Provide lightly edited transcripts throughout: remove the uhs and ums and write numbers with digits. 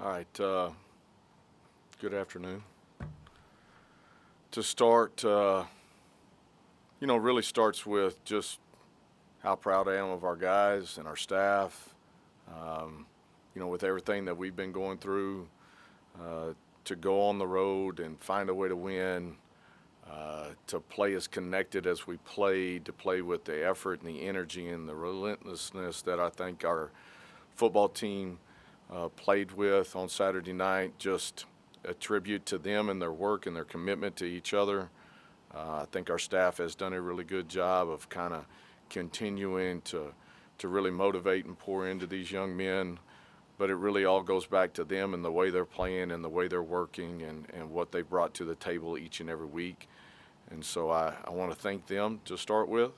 All right. Good afternoon. To start, really starts with just how proud I am of our guys and our staff. Um, with everything that we've been going through, to go on the road and find a way to win, to play as connected as we played, to play with the effort and the energy and the relentlessness that I think our football team played with on Saturday night. Just a tribute to them and their work and their commitment to each other. I think our staff has done a really good job of kind of continuing to really motivate and pour into these young men. But it really all goes back to them and the way they're playing and the way they're working and what they brought to the table each and every week. And so I want to thank them to start with.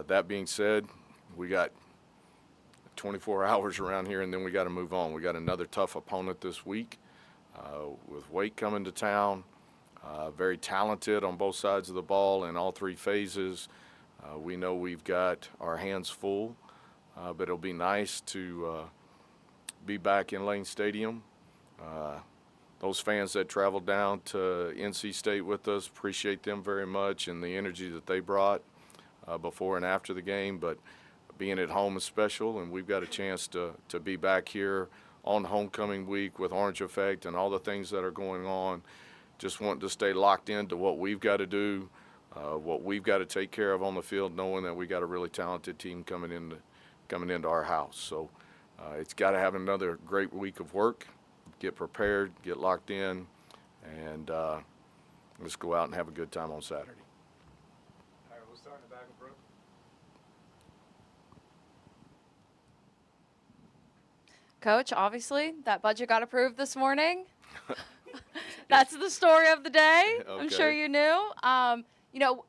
That being said, we got 24 hours around here, and then we got to move on. We got another tough opponent this week with Wake coming to town. Very talented on both sides of the ball in all three phases. We know we've got our hands full, but it'll be nice to be back in Lane Stadium. Those fans that traveled down to NC State with us, appreciate them very much and the energy that they brought before and after the game. But being at home is special, and we've got a chance to be back here on homecoming week with Orange Effect and all the things that are going on. Just want to stay locked into what we've got to do, what we've got to take care of on the field, knowing that we got a really talented team coming into our house. So it's got to have another great week of work. Get prepared, get locked in, and let's go out and have a good time on Saturday. All right, we'll start in the back with Brooke. Coach, obviously, that budget got approved this morning. That's the story of the day. Okay. I'm sure you knew.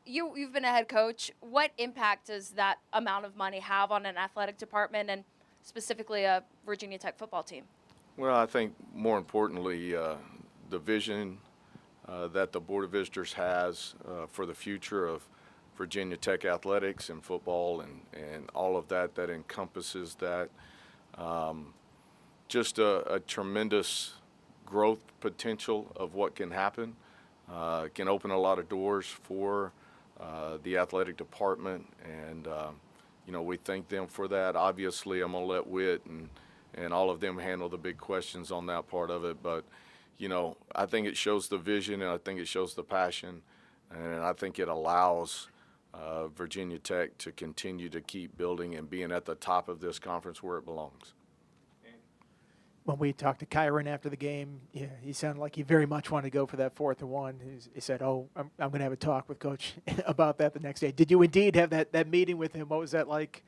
You've been a head coach. What impact does that amount of money have on an athletic department and specifically a Virginia Tech football team? Well, I think more importantly, the vision that the Board of Visitors has for the future of Virginia Tech athletics and football and all of that encompasses that. Just a tremendous growth potential of what can happen. Can open a lot of doors for the athletic department, and we thank them for that. Obviously, I'm going to let Whit and all of them handle the big questions on that part of it, but I think it shows the vision, and I think it shows the passion, and I think it allows Virginia Tech to continue to keep building and being at the top of this conference where it belongs. When we talked to Kyron after the game, he sounded like he very much wanted to go for that 4th and 1. He said, I'm going to have a talk with Coach about that the next day. Did you indeed have that meeting with him? What was that like?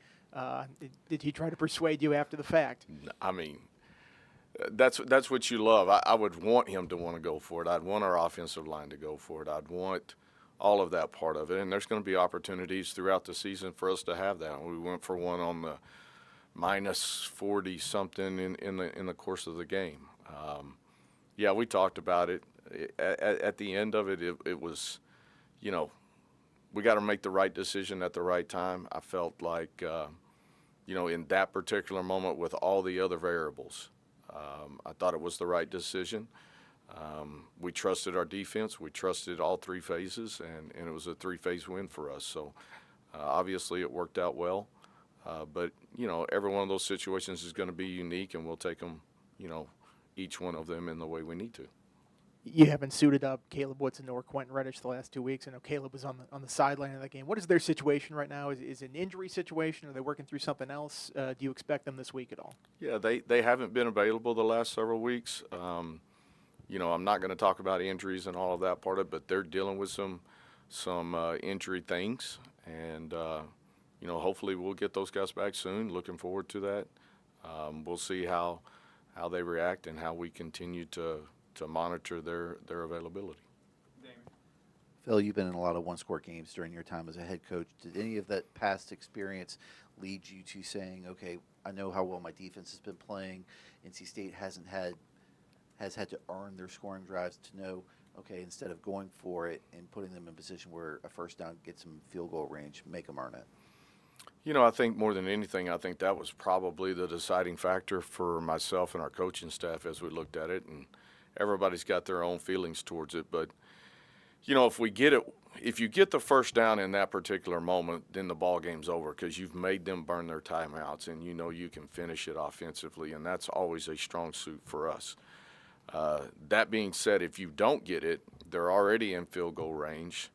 Did he try to persuade you after the fact? I mean, that's what you love. I would want him to want to go for it. I'd want our offensive line to go for it. I'd want all of that part of it. And there's going to be opportunities throughout the season for us to have that. We went for one on the minus 40 something in the course of the game. We talked about it. At the end of it, it was, we got to make the right decision at the right time. I felt like, in that particular moment with all the other variables, I thought it was the right decision. We trusted our defense. We trusted all three phases, and it was a three-phase win for us. So obviously it worked out well. But, every one of those situations is going to be unique, and we'll take them, each one of them in the way we need to. You haven't suited up Caleb Woodson or Quentin Reddish the last 2 weeks. I know Caleb was on the sideline of that game. What is their situation right now? Is it an injury situation? Are they working through something else? Do you expect them this week at all? Yeah, they haven't been available the last several weeks. I'm not going to talk about injuries and all of that part of it, but they're dealing with some injury things, and hopefully we'll get those guys back soon. Looking forward to that. We'll see how they react and how we continue to monitor their availability. Damon. Phil, you've been in a lot of one-score games during your time as a head coach. Did any of that past experience lead you to saying, okay, I know how well my defense has been playing. NC State has had to earn their scoring drives to know, okay, instead of going for it and putting them in a position where a first down gets them field goal range, make them earn it? You know, I think more than anything, I think that was probably the deciding factor for myself and our coaching staff as we looked at it. And everybody's got their own feelings towards it. But, you know, if you get the first down in that particular moment, then the ball game's over because you've made them burn their timeouts and you know you can finish it offensively. And that's always a strong suit for us. That being said, if you don't get it, they're already in field goal range.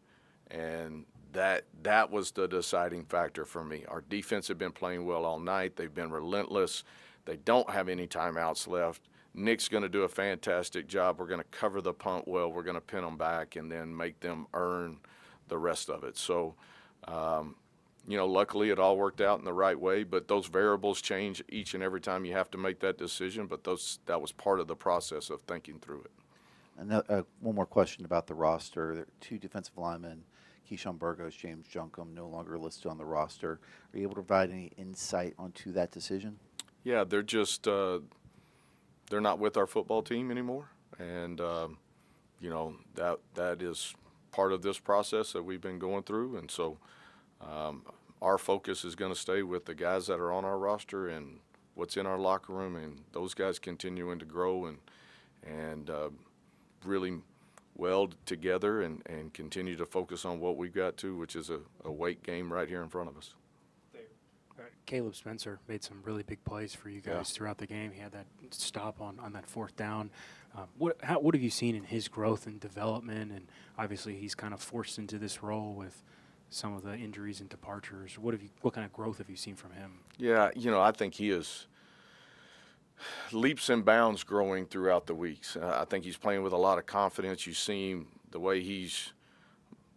And that was the deciding factor for me. Our defense had been playing well all night. They've been relentless. They don't have any timeouts left. Nick's going to do a fantastic job. We're going to cover the punt well. We're going to pin them back and then make them earn the rest of it. So, you know, luckily it all worked out in the right way, but those variables change each and every time you have to make that decision, but that was part of the process of thinking through it. And one more question about the roster. There are 2 defensive linemen, Keyshawn Burgos, James Junkum, no longer listed on the roster. Are you able to provide any insight onto that decision? Yeah, they're just they're not with our football team anymore, and you know that is part of this process that we've been going through, and so our focus is going to stay with the guys that are on our roster and what's in our locker room, and those guys continuing to grow and really weld together and continue to focus on what we've got to, which is a weight game right here in front of us. Caleb Spencer made some really big plays for you guys throughout the game. He had that stop on that 4th down. What have you seen in his growth and development? And obviously he's kind of forced into this role with some of the injuries and departures. What kind of growth have you seen from him? Yeah, you know, I think he is leaps and bounds growing throughout the weeks. I think he's playing with a lot of confidence. You see him, the way he's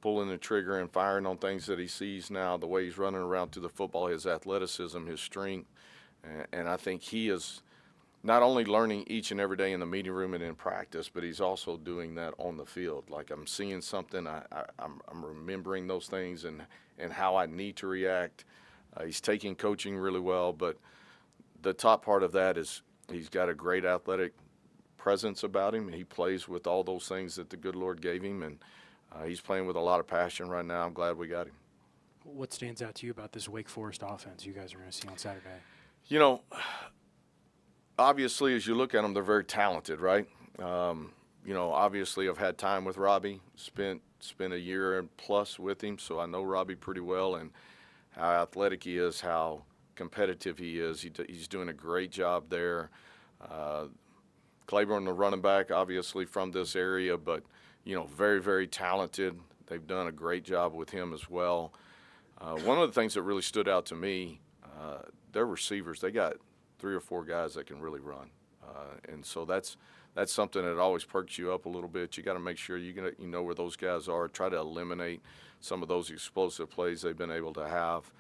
pulling the trigger and firing on things that he sees now, the way he's running around through the football, his athleticism, his strength. And I think he is not only learning each and every day in the meeting room and in practice, but he's also doing that on the field. Like I'm seeing something, I'm remembering those things and how I need to react. He's taking coaching really well, but the top part of that is he's got a great athletic presence about him. He plays with all those things that the good Lord gave him, and he's playing with a lot of passion right now. I'm glad we got him. What stands out to you about this Wake Forest offense you guys are going to see on Saturday? You know, obviously, as you look at them, they're very talented, right? You know, obviously, I've had time with Robbie, spent a year and plus with him, so I know Robbie pretty well and how athletic he is, how competitive he is. He's doing a great job there. Claiborne, the running back, obviously from this area, but, you know, very, very talented. They've done a great job with him as well. One of the things that really stood out to me, their receivers, they got 3 or 4 guys that can really run. And so that's something that always perks you up a little bit. You got to make sure you know where those guys are, try to eliminate some of those explosive plays they've been able to have.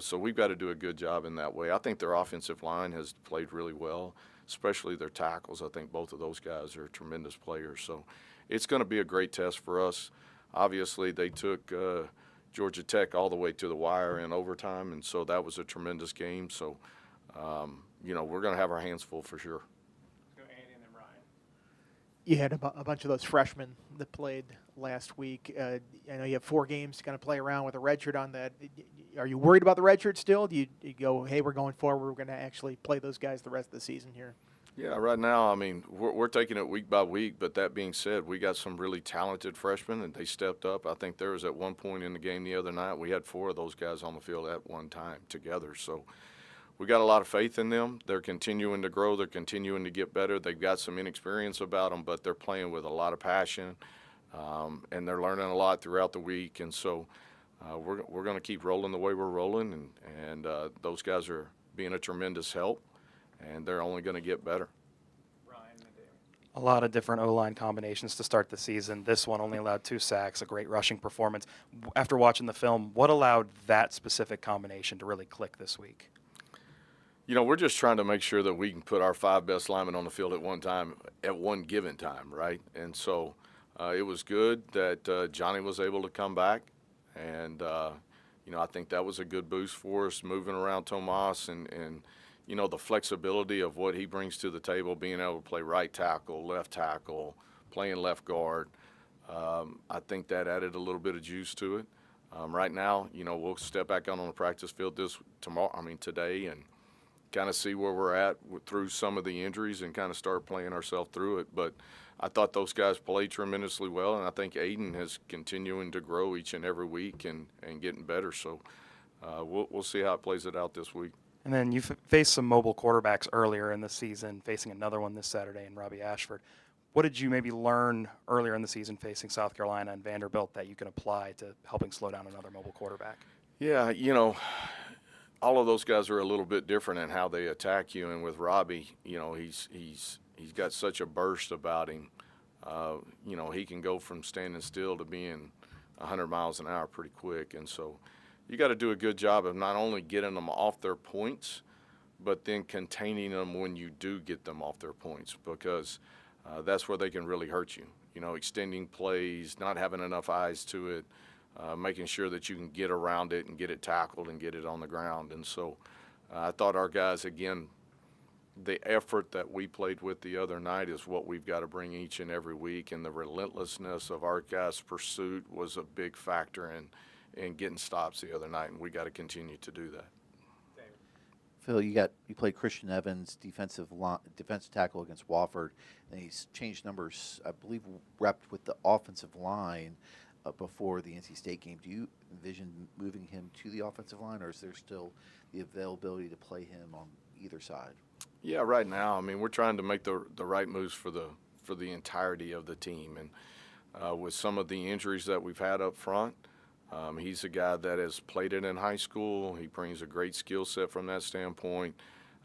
So we've got to do a good job in that way. I think their offensive line has played really well, especially their tackles. I think both of those guys are tremendous players. So it's going to be a great test for us. Obviously, they took Georgia Tech all the way to the wire in overtime, and so that was a tremendous game. So, you know, we're going to have our hands full for sure. Let's go Andy and then Ryan. You had a bunch of those freshmen that played last week. I know you have 4 games to kind of play around with a redshirt on that. Are you worried about the redshirt still? Do you go, hey, we're going forward, we're going to actually play those guys the rest of the season here? Yeah, right now, I mean, we're taking it week by week, but that being said, we got some really talented freshmen, and they stepped up. I think there was at one point in the game the other night, we had 4 of those guys on the field at one time together. So we got a lot of faith in them. They're continuing to grow. They're continuing to get better. They've got some inexperience about them, but they're playing with a lot of passion, and they're learning a lot throughout the week. And so we're going to keep rolling the way we're rolling, and those guys are being a tremendous help, and they're only going to get better. Ryan and then David. A lot of different O-line combinations to start the season. This one only allowed 2 sacks, a great rushing performance. After watching the film, what allowed that specific combination to really click this week? You know, we're just trying to make sure that we can put our 5 best linemen on the field at one time, at one given time, right? And so it was good that Johnny was able to come back. And, you know, I think that was a good boost for us, moving around Tomas and you know, the flexibility of what he brings to the table, being able to play right tackle, left tackle, playing left guard. I think that added a little bit of juice to it. Right now, we'll step back out on the practice field today, and kind of see where we're at through some of the injuries and kind of start playing ourselves through it. But I thought those guys played tremendously well, and I think Aiden is continuing to grow each and every week and getting better. So we'll see how it plays it out this week. And then you faced some mobile quarterbacks earlier in the season, facing another one this Saturday in Robbie Ashford. What did you maybe learn earlier in the season facing South Carolina and Vanderbilt that you can apply to helping slow down another mobile quarterback? Yeah, all of those guys are a little bit different in how they attack you. And with Robbie, he's got such a burst about him. He can go from standing still to being 100 miles an hour pretty quick. And so you got to do a good job of not only getting them off their points, but then containing them when you do get them off their points, because that's where they can really hurt you. Extending plays, not having enough eyes to it, making sure that you can get around it and get it tackled and get it on the ground. And so I thought our guys, again, the effort that we played with the other night is what we've got to bring each and every week, and the relentlessness of our guys' pursuit was a big factor in getting stops the other night, and we got to continue to do that. Phil, you played Christian Evans, defensive tackle against Wofford, and he's changed numbers, I believe, repped with the offensive line before the NC State game. Do you envision moving him to the offensive line, or is there still the availability to play him on either side? Yeah, right now, we're trying to make the right moves for the entirety of the team, and with some of the injuries that we've had up front, he's a guy that has played it in high school. He brings a great skill set from that standpoint.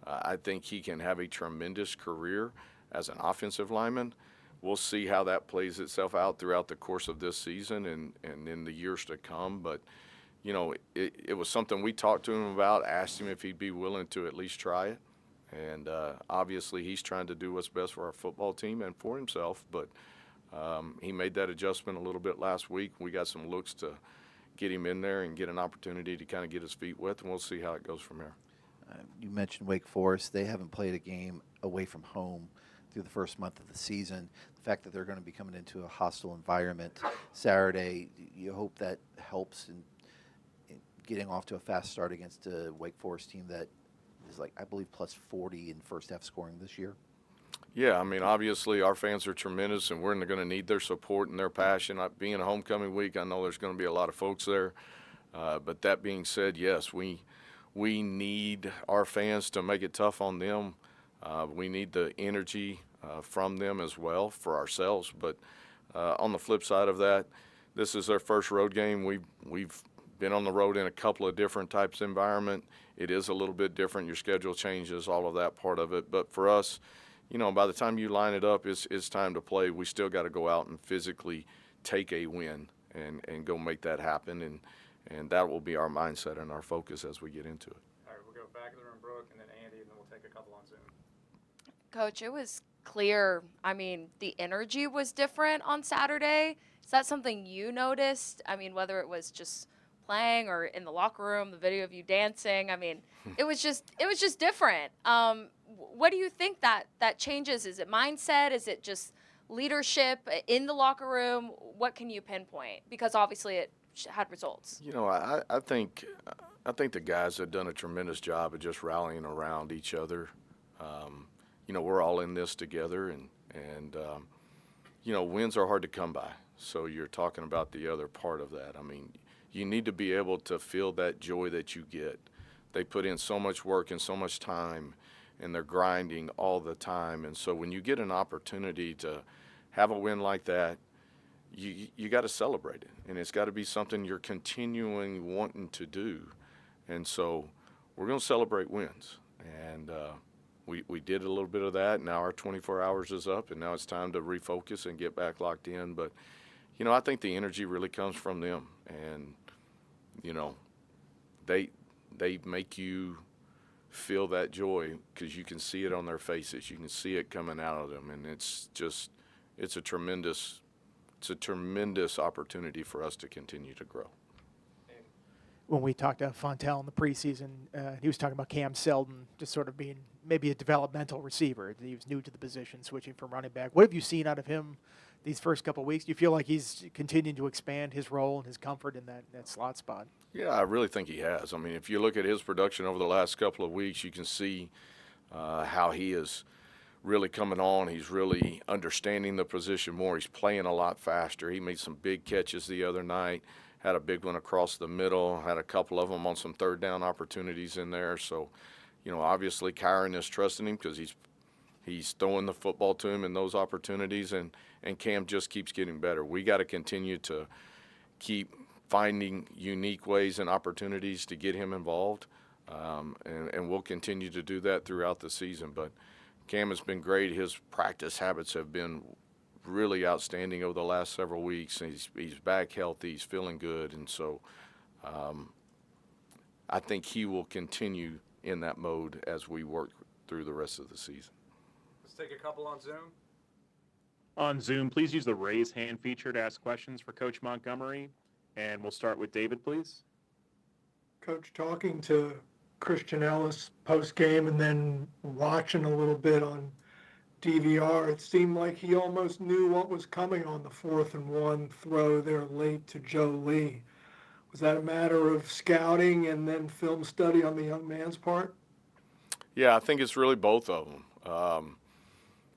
I think he can have a tremendous career as an offensive lineman. We'll see how that plays itself out throughout the course of this season and in the years to come. But, it was something we talked to him about, asked him if he'd be willing to at least try it. And obviously he's trying to do what's best for our football team and for himself. But he made that adjustment a little bit last week. We got some looks to get him in there and get an opportunity to kind of get his feet wet, and we'll see how it goes from here. You mentioned Wake Forest. They haven't played a game away from home through the first month of the season. The fact that they're going to be coming into a hostile environment Saturday, you hope that helps in getting off to a fast start against a Wake Forest team that is, I believe, plus 40 in first half scoring this year. Yeah, obviously our fans are tremendous, and we're going to need their support and their passion. Being a homecoming week, I know there's going to be a lot of folks there. But that being said, yes, we need our fans to make it tough on them. We need the energy from them as well for ourselves. But on the flip side of that, this is their first road game. We've been on the road in a couple of different types of environment. It is a little bit different. Your schedule changes, all of that part of it. But for us, by the time you line it up, it's time to play. We still got to go out and physically take a win and go make that happen. And that will be our mindset and our focus as we get into it. All right, we'll go back in the room, Brooke, and then Andy, and then we'll take a couple on Zoom. Coach, it was clear. The energy was different on Saturday. Is that something you noticed? Whether it was just playing or in the locker room, the video of you dancing. It was just different. What do you think that changes? Is it mindset? Is it just leadership in the locker room? What can you pinpoint? Because obviously it had results. I think the guys have done a tremendous job of just rallying around each other. We're all in this together, and wins are hard to come by. So you're talking about the other part of that. You need to be able to feel that joy that you get. They put in so much work and so much time, and they're grinding all the time. And so when you get an opportunity to have a win like that, you got to celebrate it. And it's got to be something you're continuing wanting to do. And so we're going to celebrate wins. And we did a little bit of that. Now our 24 hours is up, and now it's time to refocus and get back locked in. But, I think the energy really comes from them. And, they make you feel that joy because you can see it on their faces. You can see it coming out of them. And it's a tremendous opportunity for us to continue to grow. When we talked to Fontel in the preseason, he was talking about Cam Selden just sort of being maybe a developmental receiver. He was new to the position, switching from running back. What have you seen out of him these first couple of weeks? Do you feel like he's continuing to expand his role and his comfort in that slot spot? Yeah, I really think he has. I mean, if you look at his production over the last couple of weeks, you can see how he is really coming on. He's really understanding the position more. He's playing a lot faster. He made some big catches the other night, had a big one across the middle, had a couple of them on some third down opportunities in there. So, obviously Kyron is trusting him because he's throwing the football to him in those opportunities, and Cam just keeps getting better. We got to continue to keep finding unique ways and opportunities to get him involved, and we'll continue to do that throughout the season. But Cam has been great. His practice habits have been really outstanding over the last several weeks. He's back healthy. He's feeling good, and so I think he will continue in that mode as we work through the rest of the season. Let's take a couple on Zoom. On Zoom, please use the raise hand feature to ask questions for Coach Montgomery. And we'll start with David, please. Coach, talking to Christian Ellis post-game and then watching a little bit on DVR, it seemed like he almost knew what was coming on the 4th and 1 throw there late to Joe Lee. Was that a matter of scouting and then film study on the young man's part? Yeah, I think it's really both of them.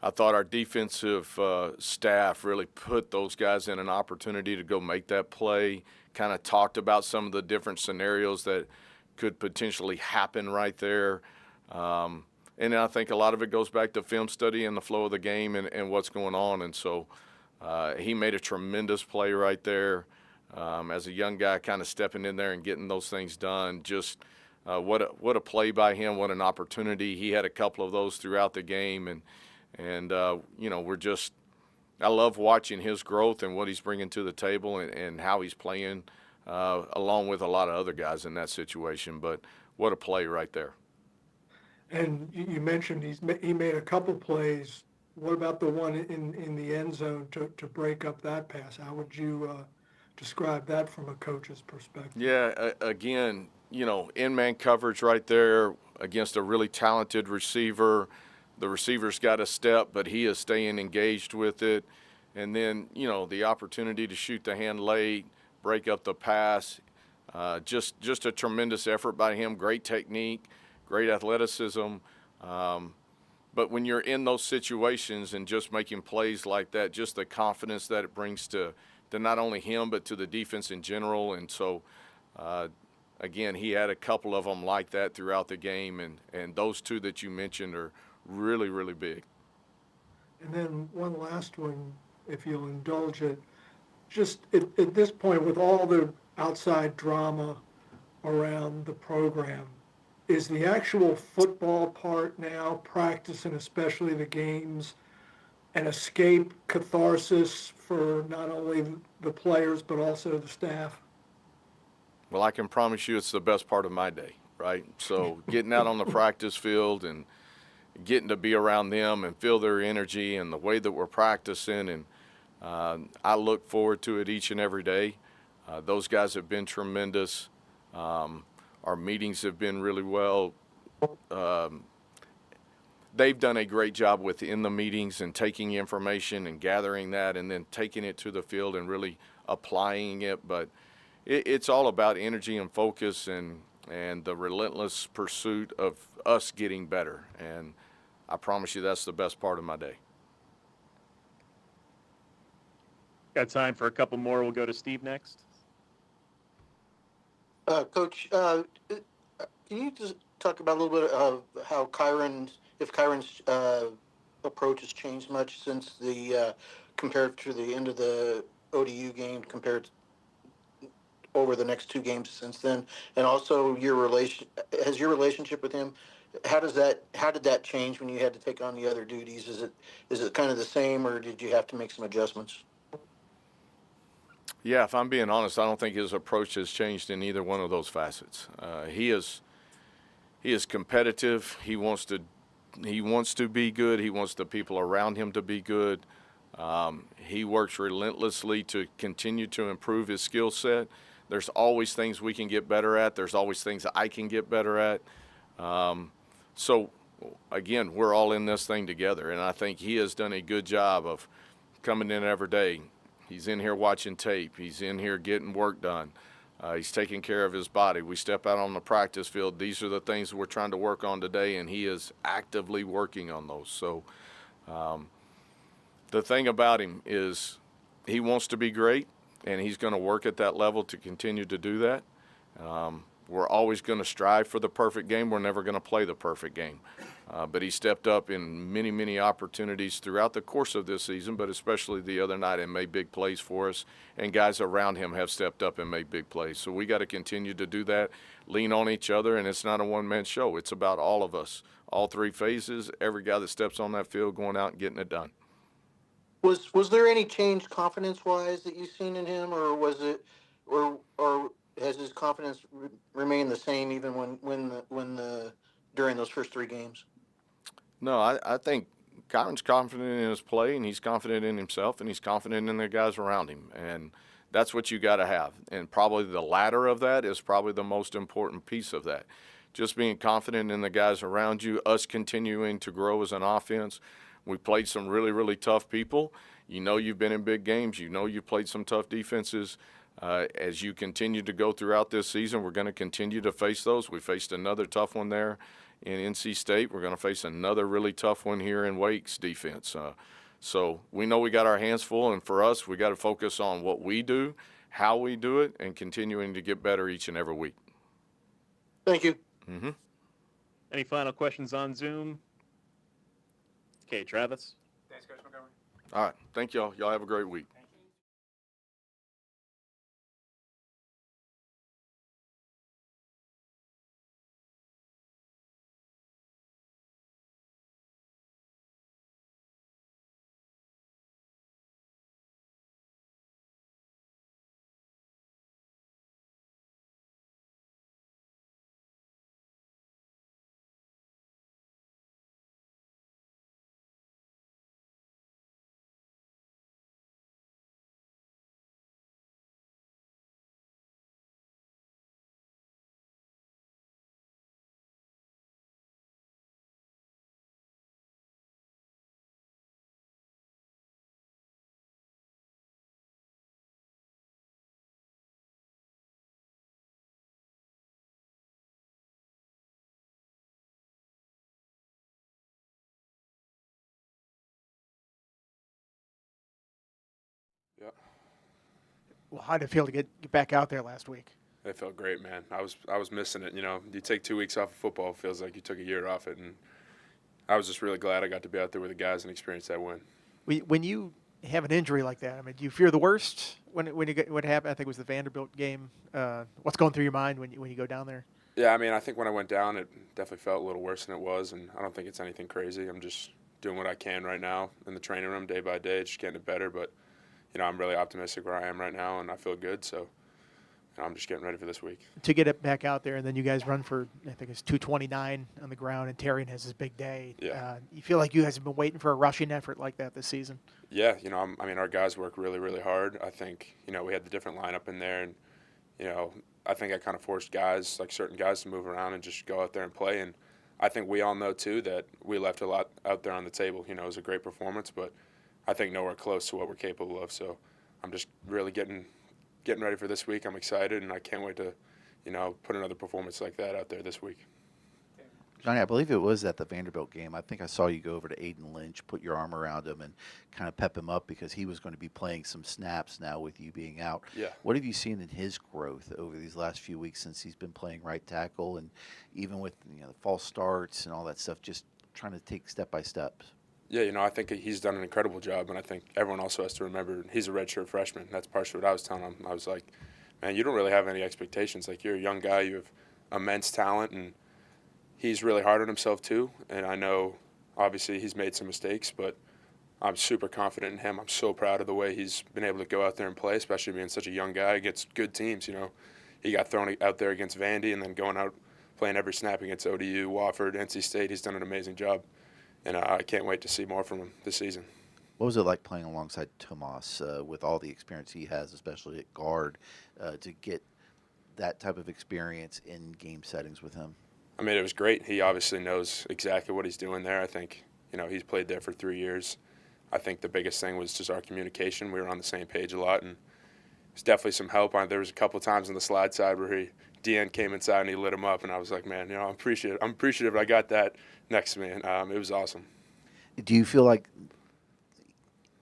I thought our defensive staff really put those guys in an opportunity to go make that play, kind of talked about some of the different scenarios that could potentially happen right there. And I think a lot of it goes back to film study and the flow of the game and what's going on. And so he made a tremendous play right there. As a young guy kind of stepping in there and getting those things done, just what a play by him, what an opportunity. He had a couple of those throughout the game, and I love watching his growth and what he's bringing to the table and how he's playing along with a lot of other guys in that situation. But what a play right there. And you mentioned he made a couple plays. What about the one in the end zone to break up that pass? How would you describe that from a coach's perspective? Yeah, again, in-man coverage right there against a really talented receiver. The receiver's got a step, but he is staying engaged with it. And then, the opportunity to shoot the hand late, break up the pass, just a tremendous effort by him. Great technique, great athleticism. But when you're in those situations and just making plays like that, just the confidence that it brings to not only him but to the defense in general. And so, again, he had a couple of them like that throughout the game, and those two that you mentioned are really, really big. And then one last one, if you'll indulge it. Just at this point, with all the outside drama around the program, is the actual football part now, practice and especially the games, an escape, catharsis for not only the players but also the staff? Well, I can promise you it's the best part of my day, right? So getting out on the practice field and getting to be around them and feel their energy and the way that we're practicing, and I look forward to it each and every day. Those guys have been tremendous. Our meetings have been really well. They've done a great job within the meetings and taking information and gathering that and then taking it to the field and really applying it. But it's all about energy and focus and the relentless pursuit of us getting better. And I promise you that's the best part of my day. Got time for a couple more. We'll go to Steve next. Coach, can you just talk about a little bit of how Kyron's approach has changed much since compared to the end of the ODU game, compared over the next two games since then, and also has your relationship with him, how did that change when you had to take on the other duties? Is it kind of the same, or did you have to make some adjustments? Yeah, if I'm being honest, I don't think his approach has changed in either one of those facets. He is competitive. He wants to be good. He wants the people around him to be good. He works relentlessly to continue to improve his skill set. There's always things we can get better at. There's always things that I can get better at. So, again, we're all in this thing together, and I think he has done a good job of coming in every day. He's in here watching tape. He's in here getting work done. He's taking care of his body. We step out on the practice field. These are the things we're trying to work on today, and he is actively working on those. So the thing about him is he wants to be great, and he's going to work at that level to continue to do that. We're always going to strive for the perfect game. We're never going to play the perfect game. But he stepped up in many, many opportunities throughout the course of this season, but especially the other night, and made big plays for us. And guys around him have stepped up and made big plays. So we got to continue to do that, lean on each other, and it's not a one-man show. It's about all of us, all three phases, every guy that steps on that field going out and getting it done. Was there any change confidence-wise that you've seen in him, or was it, or has his confidence remained the same even during those first 3 games? No, I think Kyron's confident in his play, and he's confident in himself, and he's confident in the guys around him. And that's what you got to have. And probably the latter of that is probably the most important piece of that. Just being confident in the guys around you, us continuing to grow as an offense. We played some really, really tough people. You know you've been in big games. You know you've played some tough defenses. As you continue to go throughout this season, we're going to continue to face those. We faced another tough one there in NC State. We're going to face another really tough one here in Wake's defense. So we know we got our hands full, and for us, we got to focus on what we do, how we do it, and continuing to get better each and every week. Thank you. Mm-hmm. Any final questions on Zoom? Okay, Travis. Thanks, Coach Montgomery. All right. Thank y'all. Y'all have a great week. Well, how did it feel to get back out there last week? It felt great, man. I was missing it. You know, you take 2 weeks off of football, it feels like you took a year off it, and I was just really glad I got to be out there with the guys and experience that win. When you have an injury like that, I mean, do you fear the worst when it happened? I think it was the Vanderbilt game. What's going through your mind when you go down there? Yeah, I mean, I think when I went down, it definitely felt a little worse than it was, and I don't think it's anything crazy. I'm just doing what I can right now in the training room day by day, just getting it better. But, you know, I'm really optimistic where I am right now, and I feel good. So I'm just getting ready for this week. To get it back out there, and then you guys run for, I think it's 229 on the ground, and Terrian has his big day. Yeah. You feel like you guys have been waiting for a rushing effort like that this season? Yeah, you know, I mean, our guys work really, really hard. I think, you know, we had the different lineup in there, and, you know, I think I kind of forced guys, like certain guys, to move around and just go out there and play. And I think we all know, too, that we left a lot out there on the table. You know, it was a great performance, but I think nowhere close to what we're capable of. So I'm just really getting ready for this week. I'm excited, and I can't wait to, you know, put another performance like that out there this week. Johnny, I believe it was at the Vanderbilt game. I think I saw you go over to Aiden Lynch, put your arm around him, and kind of pep him up because he was going to be playing some snaps now with you being out. Yeah. What have you seen in his growth over these last few weeks since he's been playing right tackle, and even with, you know, the false starts and all that stuff, just trying to take step by steps? Yeah, you know, I think he's done an incredible job, and I think everyone also has to remember he's a redshirt freshman. That's partially what I was telling him. I was like, man, you don't really have any expectations. Like, you're a young guy, you have immense talent, and he's really hard on himself too. And I know, obviously, he's made some mistakes, but I'm super confident in him. I'm so proud of the way he's been able to go out there and play, especially being such a young guy against good teams. You know, he got thrown out there against Vandy and then going out playing every snap against ODU, Wofford, NC State. He's done an amazing job. And I can't wait to see more from him this season. What was it like playing alongside Tomas with all the experience he has, especially at guard, to get that type of experience in game settings with him? I mean, it was great. He obviously knows exactly what he's doing there. I think, you know, he's played there for 3 years. I think the biggest thing was just our communication. We were on the same page a lot, and there's definitely some help. There was a couple of times on the slide side where Deanne came inside and he lit him up, and I was like, man, I'm appreciative I got that next to me, and it was awesome. Do you feel like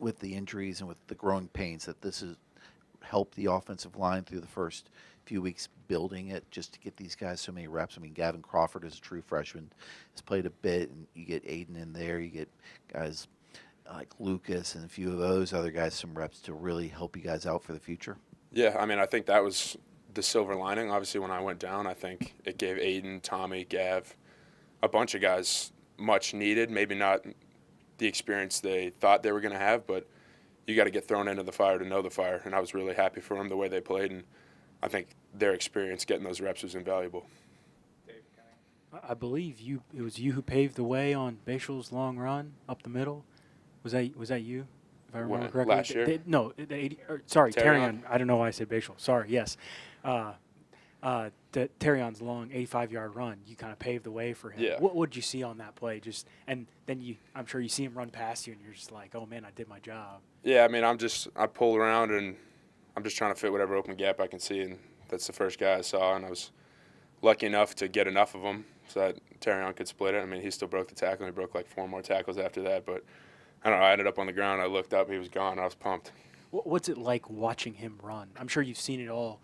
with the injuries and with the growing pains that this has helped the offensive line through the first few weeks building it just to get these guys so many reps? I mean, Gavin Crawford is a true freshman, has played a bit, and you get Aiden in there, you get guys like Lucas and a few of those other guys some reps to really help you guys out for the future? Yeah, I mean, I think that was the silver lining. Obviously, when I went down, I think it gave Aiden, Tommy, Gav, a bunch of guys much needed, maybe not the experience they thought they were going to have, but you got to get thrown into the fire to know the fire, and I was really happy for them the way they played, and I think their experience getting those reps was invaluable. I believe it was you who paved the way on Bashal's long run up the middle. Was that you? If I remember When? correctly. Last year? No, the 80. Sorry, Terrion. Terrion. I don't know why I said Bashal. Sorry. Yes. Terrion's long 85-yard run. You kind of paved the way for him. Yeah. What did you see on that play? And then I'm sure you see him run past you, and you're just like, oh man, I did my job. Yeah, I mean, I pull around, and I'm just trying to fit whatever open gap I can see, and that's the first guy I saw, and I was lucky enough to get enough of them so that Terrion could split it. I mean, he still broke the tackle, and he broke like 4 more tackles after that, but I don't know, I ended up on the ground, I looked up, he was gone, I was pumped. What's it like watching him run? I'm sure you've seen it all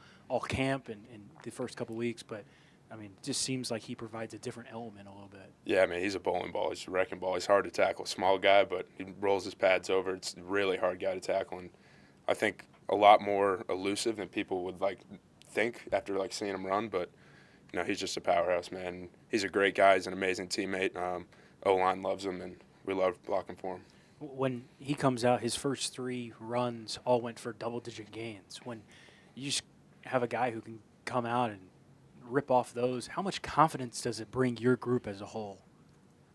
camp and the first couple weeks, but I mean, it just seems like he provides a different element a little bit. Yeah, I mean, he's a bowling ball, he's a wrecking ball, he's hard to tackle, small guy, but he rolls his pads over, it's a really hard guy to tackle, and I think a lot more elusive than people would think after seeing him run, but he's just a powerhouse, man. He's a great guy, he's an amazing teammate, O-line loves him, and we love blocking for him. When he comes out, his first 3 runs all went for double-digit gains. When you just have a guy who can come out and rip off those, how much confidence does it bring your group as a whole?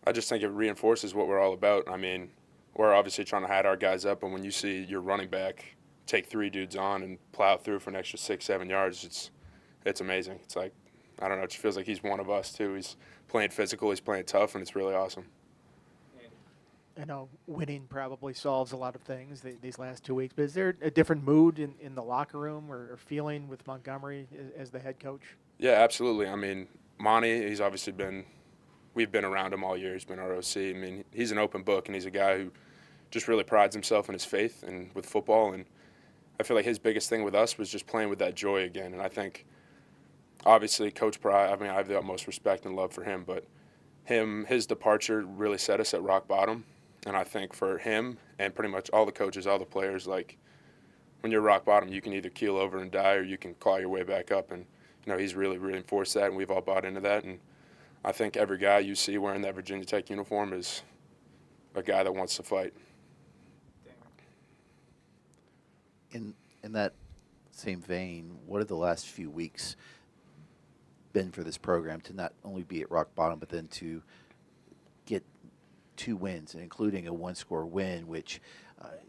I just think it reinforces what we're all about. I mean, we're obviously trying to hide our guys up, and when you see your running back take 3 dudes on and plow through for an extra 6-7 yards, it's amazing. It's like, I don't know, it just feels like he's one of us too. He's playing physical, he's playing tough, and it's really awesome. I know winning probably solves a lot of things these last 2 weeks, but is there a different mood in the locker room or feeling with Montgomery as the head coach? Yeah, absolutely. I mean, Monty, he's obviously we've been around him all year. He's been our OC. I mean, he's an open book, and he's a guy who just really prides himself in his faith and with football. And I feel like his biggest thing with us was just playing with that joy again. And I think, obviously, Coach Pry, I mean, I have the utmost respect and love for him, but his departure really set us at rock bottom. And I think for him and pretty much all the coaches, all the players, when you're rock bottom, you can either keel over and die or you can claw your way back up. And, he's really reinforced that, and we've all bought into that. And I think every guy you see wearing that Virginia Tech uniform is a guy that wants to fight. In that same vein, what have the last few weeks been for this program to not only be at rock bottom, but then to get 2 wins, including a 1-score win, which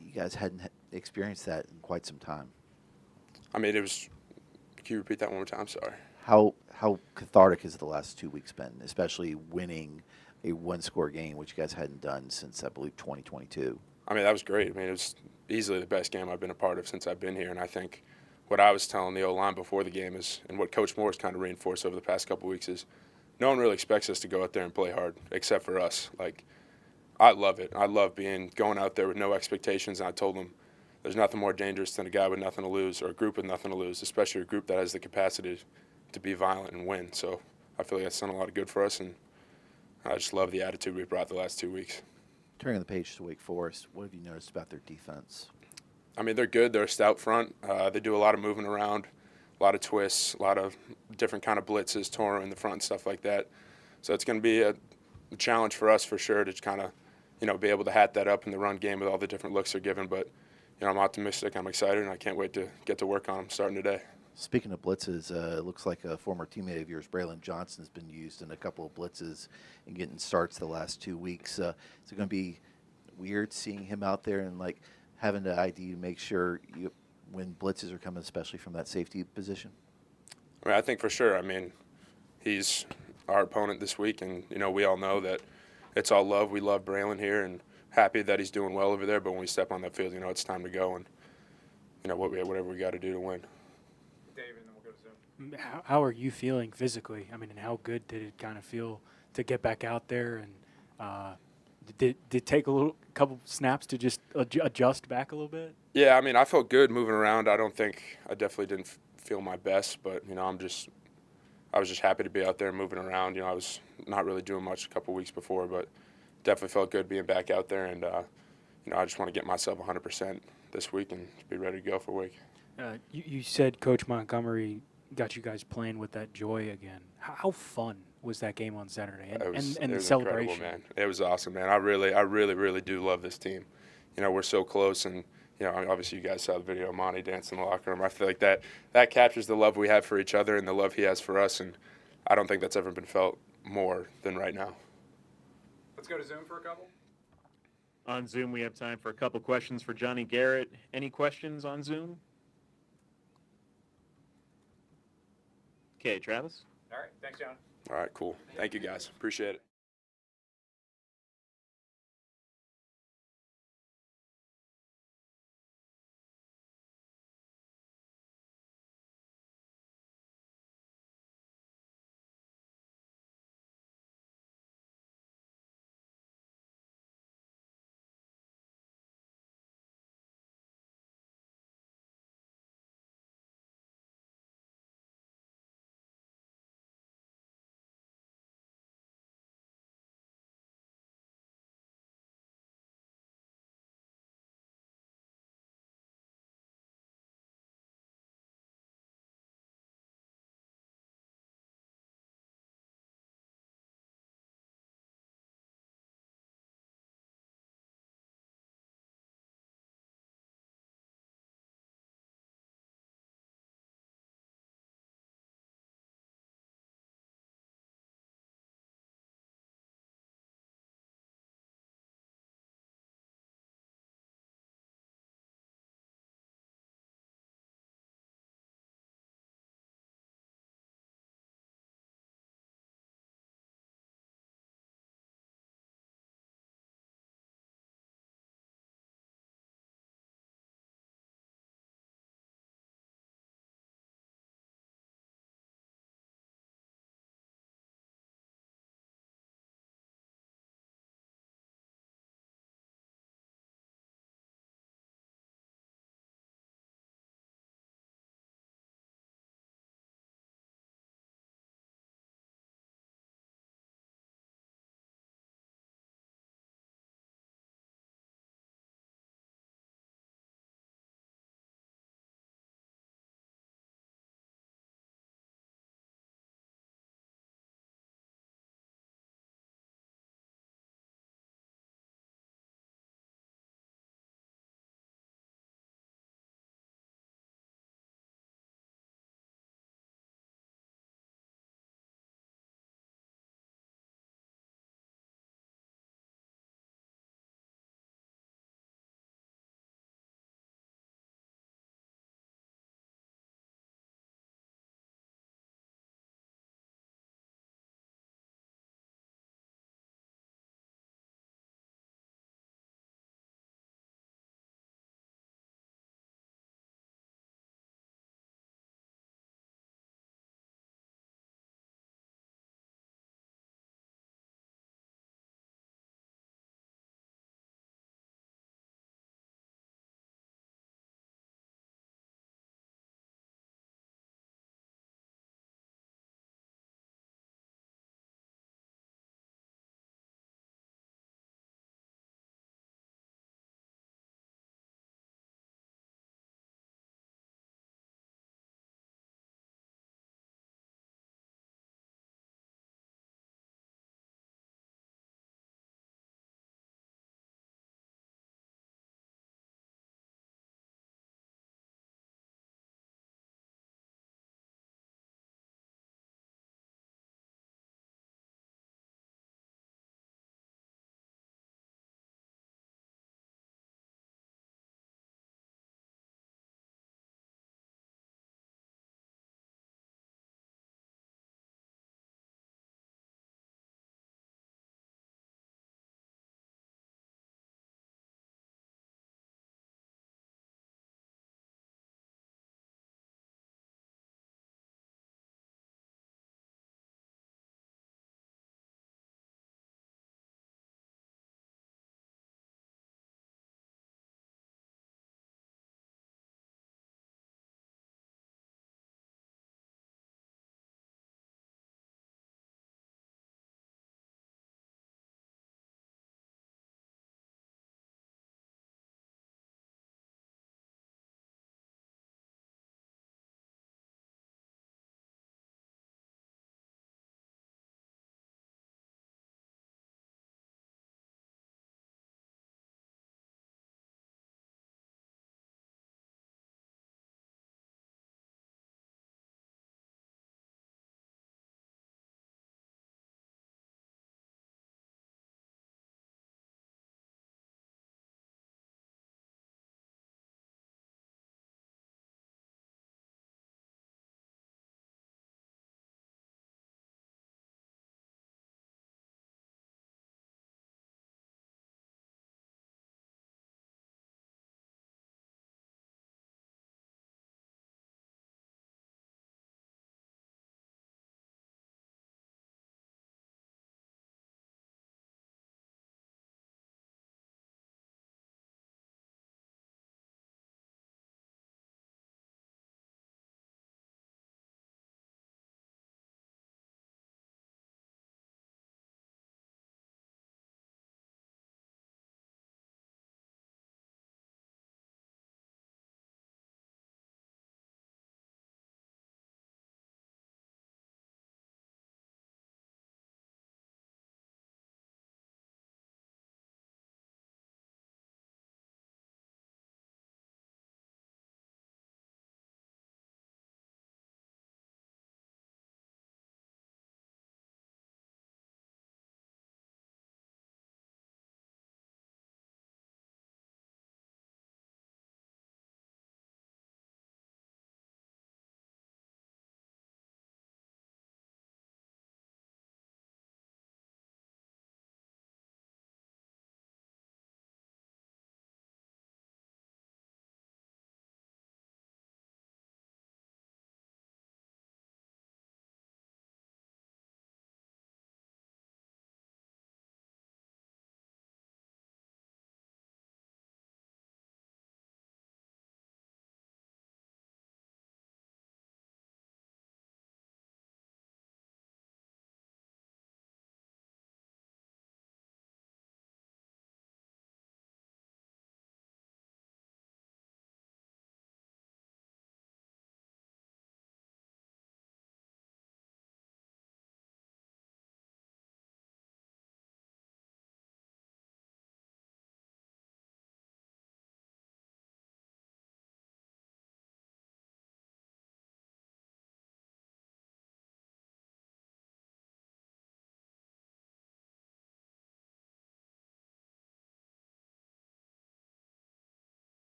you guys hadn't experienced that in quite some time? I mean, can you repeat that one more time? Sorry. How cathartic has the last 2 weeks been, especially winning a 1-score game, which you guys hadn't done since, I believe, 2022? I mean, that was great. I mean, it was easily the best game I've been a part of since I've been here. And I think what I was telling the O-line before the game is, and what Coach Moore's kind of reinforced over the past couple of weeks is, no one really expects us to go out there and play hard except for us. I love it. I love going out there with no expectations. And I told them there's nothing more dangerous than a guy with nothing to lose or a group with nothing to lose, especially a group that has the capacity to be violent and win. So I feel like that's done a lot of good for us, and I just love the attitude we brought the last 2 weeks. Turning the page to Wake Forest, what have you noticed about their defense? I mean, they're good. They're a stout front. They do a lot of moving around, a lot of twists, a lot of different kind of blitzes, Toro in the front and stuff like that. So it's going to be a challenge for us for sure to kind of, be able to hat that up in the run game with all the different looks they're given. But, I'm optimistic. I'm excited, and I can't wait to get to work on them starting today. Speaking of blitzes, it looks like a former teammate of yours, Braylon Johnson, has been used in a couple of blitzes and getting starts the last 2 weeks. Is it going to be weird seeing him out there and having to ID to make sure when blitzes are coming, especially from that safety position? I mean, I think for sure. I mean, he's our opponent this week, and we all know that it's all love. We love Braylon here, and happy that he's doing well over there. But when we step on that field, you know, it's time to go and, you know, whatever we got to do to win. Dave, and then we'll go to Zoom. How are you feeling physically? I mean, and how good did it kind of feel to get back out there? And did it take a couple snaps to just adjust back a little bit? Yeah, I mean, I felt good moving around. I definitely didn't feel my best, but, you know, I was just happy to be out there moving around. You know, I was not really doing much a couple weeks before, but definitely felt good being back out there. And, you know, I just want to get myself 100% this week and be ready to go for week. You said Coach Montgomery got you guys playing with that joy again. How fun was that game on Saturday and It was the celebration? incredible, man. It was awesome, man. I really do love this team. You know, we're so close, and you know, obviously you guys saw the video of Monty dancing in the locker room. I feel like that captures the love we have for each other and the love he has for us, and I don't think that's ever been felt more than right now. Let's go to Zoom for a couple. On Zoom, we have time for a couple questions for Johnny Garrett. Any questions on Zoom? Okay, Travis? All right. Thanks, John. All right, cool. Thank you, guys. Appreciate it.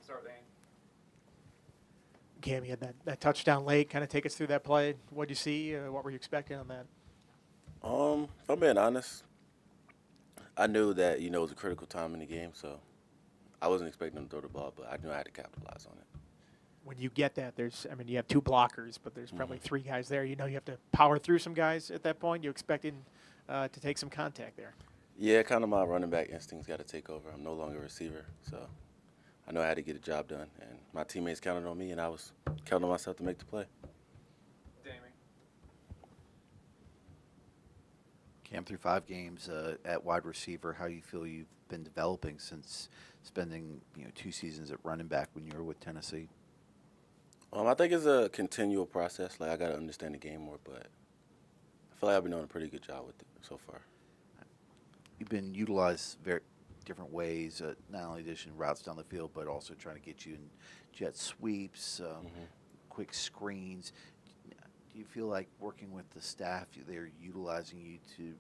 start with Andy. Cam, you had that touchdown late. Kind of take us through that play. What did you see? What were you expecting on that? If I'm being honest, I knew that, it was a critical time in the game, so I wasn't expecting them to throw the ball, but I knew I had to capitalize on it. When you get that, you have two blockers, but there's probably three guys there. You have to power through some guys at that point. You expecting to take some contact there. Yeah, kind of my running back instincts got to take over. I'm no longer a receiver, so I know I had to get a job done, and my teammates counted on me, and I was counting on myself to make the play. Damien. Cam, through 5 games at wide receiver, how you feel you've been developing since spending 2 seasons at running back when you were with Tennessee? I think it's a continual process. Like, I got to understand the game more, but I feel like I've been doing a pretty good job with it so far. You've been utilized very different ways, not only dishing routes down the field, but also trying to get you in jet sweeps, quick screens. Do you feel like working with the staff, they're utilizing you to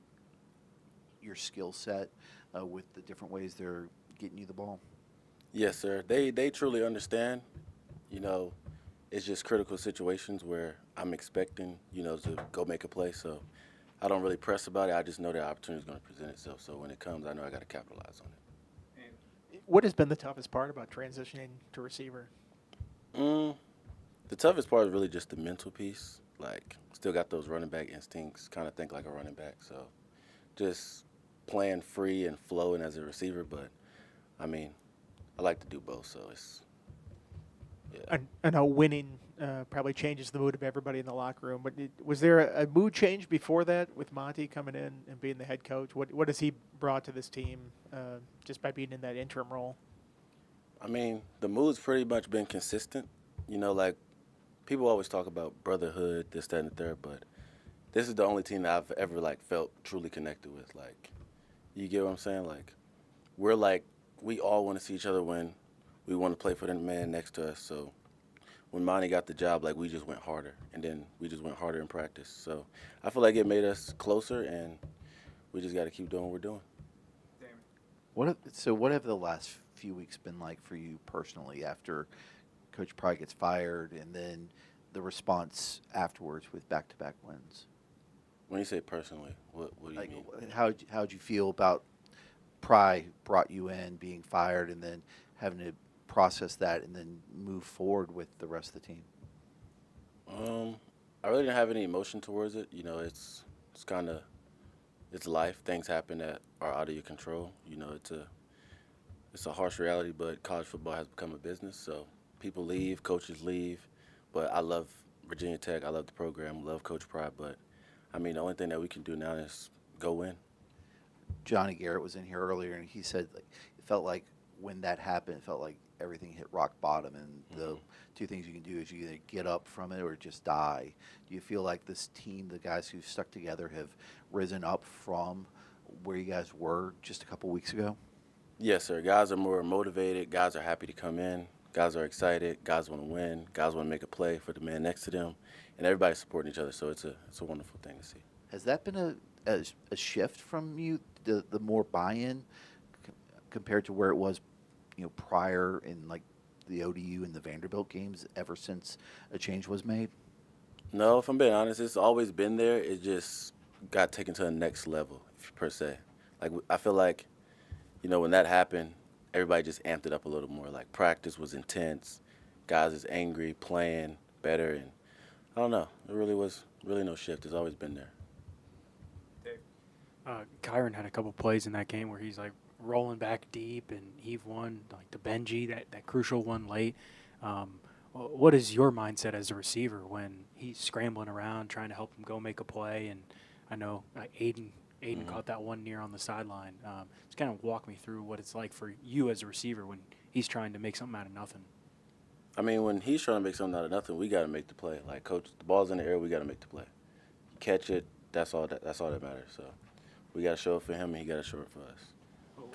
your skill set with the different ways they're getting you the ball? Yes, sir. They truly understand. It's just critical situations where I'm expecting, to go make a play. So I don't really press about it. I just know the opportunity is going to present itself. So when it comes, I know I got to capitalize on it. And What has been the toughest part about transitioning to receiver? The toughest part is really just the mental piece. Like, still got those running back instincts, kind of think like a running back. So just playing free and flowing as a receiver. But, I like to do both. So it's, yeah. I know winning probably changes the mood of everybody in the locker room, but was there a mood change before that with Monty coming in and being the head coach? What has he brought to this team just by being in that interim role? The mood's pretty much been consistent. Like, people always talk about brotherhood, this, that, and the third, but this is the only team that I've ever, felt truly connected with. Like, you get what I'm saying? Like, we all want to see each other win. We want to play for the man next to us. So when Monty got the job, we just went harder, and then we just went harder in practice. So I feel like it made us closer, and we just got to keep doing what we're doing. Damien. What have the last few weeks been like for you personally after Coach Pry gets fired, and then the response afterwards with back-to-back wins? When you say personally, what do you mean? How'd you feel about Pry brought you in, being fired, and then having to process that and then move forward with the rest of the team? I really didn't have any emotion towards it. It's kind of, it's life. Things happen that are out of your control. It's a harsh reality, but college football has become a business. So people leave, coaches leave, but I love Virginia Tech. I love the program, love Coach Pry, but the only thing that we can do now is go win. Johnny Garrett was in here earlier, and he said it felt like when that happened, it felt like everything hit rock bottom, and the 2 things you can do is you either get up from it or just die. Do you feel like this team, the guys who stuck together, have risen up from where you guys were just a couple weeks ago? Yes, sir. Guys are more motivated. Guys are happy to come in. Guys are excited. Guys want to win. Guys want to make a play for the man next to them, and everybody's supporting each other. So it's a wonderful thing to see. Has that been a shift from you, the more buy-in compared to where it was, prior in the ODU and the Vanderbilt games ever since a change was made? No, if I'm being honest, it's always been there. It just got taken to the next level, per se. I feel like, when that happened, everybody just amped it up a little more. Practice was intense. Guys is angry, playing better, and I don't know. There really was no shift. It's always been there. Dave. Kyron had a couple plays in that game where he's rolling back deep and heave one, to Benji, that crucial one late. What is your mindset as a receiver when he's scrambling around trying to help him go make a play? And I know Aiden caught that one near on the sideline. Just kind of walk me through what it's like for you as a receiver when he's trying to make something out of nothing. When he's trying to make something out of nothing, we got to make the play. Coach, the ball's in the air, we got to make the play. Catch it, that's all that matters. So we got to show it for him, and he got to show it for us.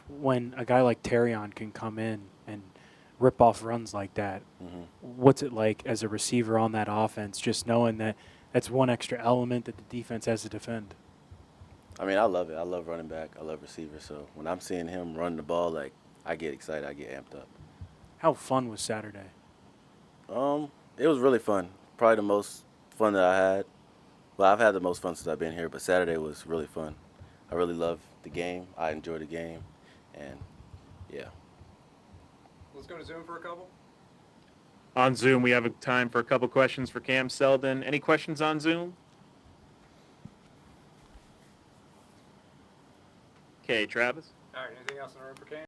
When a guy like Terrion can come in and rip off runs like that, what's it like as a receiver on that offense, just knowing that that's one extra element that the defense has to defend? I love it. I love running back. I love receiver. So when I'm seeing him run the ball, I get excited. I get amped up. How fun was Saturday? It was really fun. Probably the most fun that I had. Well, I've had the most fun since I've been here, but Saturday was really fun. I really loved the game. I enjoyed the game, and yeah. Let's go to Zoom for a couple. On Zoom, we have time for a couple questions for Cam Selden. Any questions on Zoom? Okay, Travis. All right. Anything else in the room for Cam?